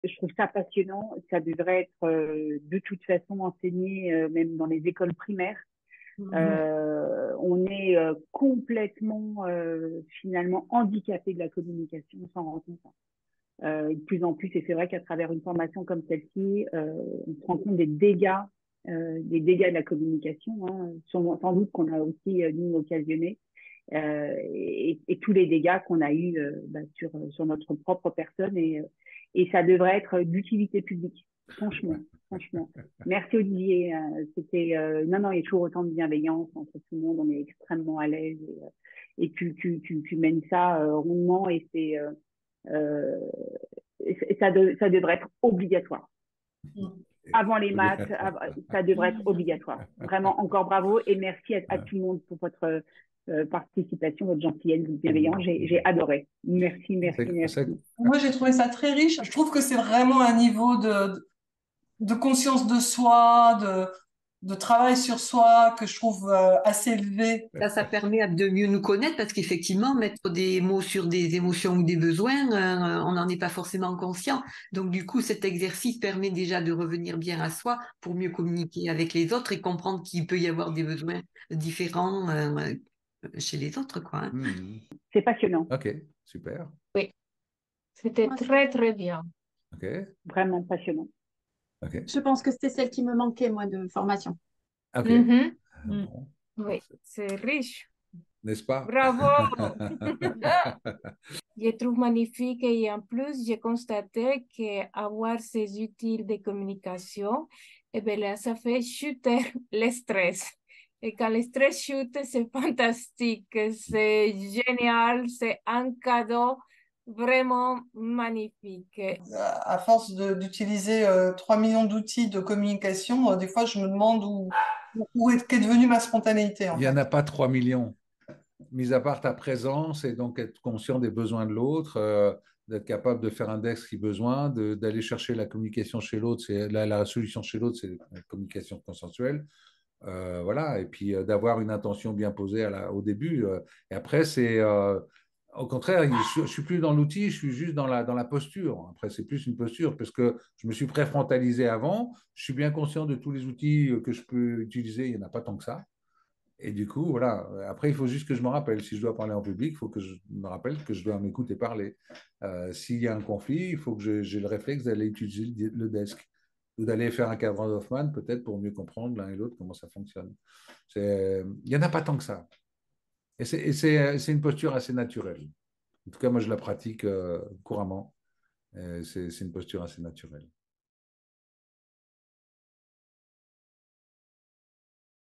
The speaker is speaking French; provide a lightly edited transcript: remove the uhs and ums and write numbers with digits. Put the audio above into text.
je trouve ça passionnant. Ça devrait être de toute façon enseigné même dans les écoles primaires. Mhm. On est complètement finalement handicapé de la communication, on s'en rend compte. De plus en plus, et c'est vrai qu'à travers une formation comme celle-ci, on se rend compte des dégâts de la communication, hein, sans doute qu'on a aussi nous occasionné, et tous les dégâts qu'on a eus sur notre propre personne, et ça devrait être d'utilité publique, franchement, franchement. Merci Olivier, c'était non non, il y a toujours autant de bienveillance entre tout le monde, on est extrêmement à l'aise, et tu mènes ça rondement, et c'est euh, ça devrait être obligatoire. Avant les maths, ça devrait être obligatoire. Vraiment, encore bravo, et merci à tout le monde pour votre participation, votre gentillesse, votre bienveillance. J'ai adoré. Merci, merci, merci. Moi, j'ai trouvé ça très riche. Je trouve que c'est vraiment un niveau de conscience de soi, de travail sur soi que je trouve assez élevé. Ça permet de mieux nous connaître parce qu'effectivement, mettre des mots sur des émotions ou des besoins, on n'en est pas forcément conscient. Donc, du coup, cet exercice permet déjà de revenir bien à soi pour mieux communiquer avec les autres et comprendre qu'il peut y avoir des besoins différents chez les autres, quoi. Hein. C'est passionnant. Ok, super. Oui, c'était très, très bien. Ok, Vraiment passionnant. ok, Je pense que c'était celle qui me manquait, moi, de formation. ok. Mhm. Bon, Oui, c'est riche. n'est-ce pas? Bravo! Je trouve magnifique et en plus, j'ai constaté qu'avoir ces outils de communication, eh bien, là, ça fait chuter le stress. Et quand le stress chute, c'est fantastique, c'est génial, c'est un cadeau vraiment magnifique. À force d'utiliser 3 millions d'outils de communication, des fois, je me demande qu'est devenue ma spontanéité, Il en n'y en fait. a pas 3 millions. Mis à part ta présence et donc être conscient des besoins de l'autre, d'être capable de faire un index si besoin, d'aller chercher la communication chez l'autre, c'est la solution chez l'autre, c'est la communication consensuelle. Voilà, et puis d'avoir une intention bien posée au début. Et après, c'est au contraire, je suis plus dans l'outil, je suis juste dans la posture. Après, c'est plus une posture parce que je me suis préfrontalisé avant. Je suis bien conscient de tous les outils que je peux utiliser. Il n'y en a pas tant que ça. Et du coup, voilà. Après, il faut juste que je me rappelle. Si je dois parler en public, il faut que je me rappelle que je dois m'écouter parler. S'il y a un conflit, il faut que j'ai le réflexe d'aller utiliser le desk ou d'aller faire un cadran d'Hoffman, peut-être pour mieux comprendre l'un et l'autre comment ça fonctionne. Il n'y en a pas tant que ça. Et c'est une posture assez naturelle. En tout cas, moi, je la pratique couramment. C'est une posture assez naturelle.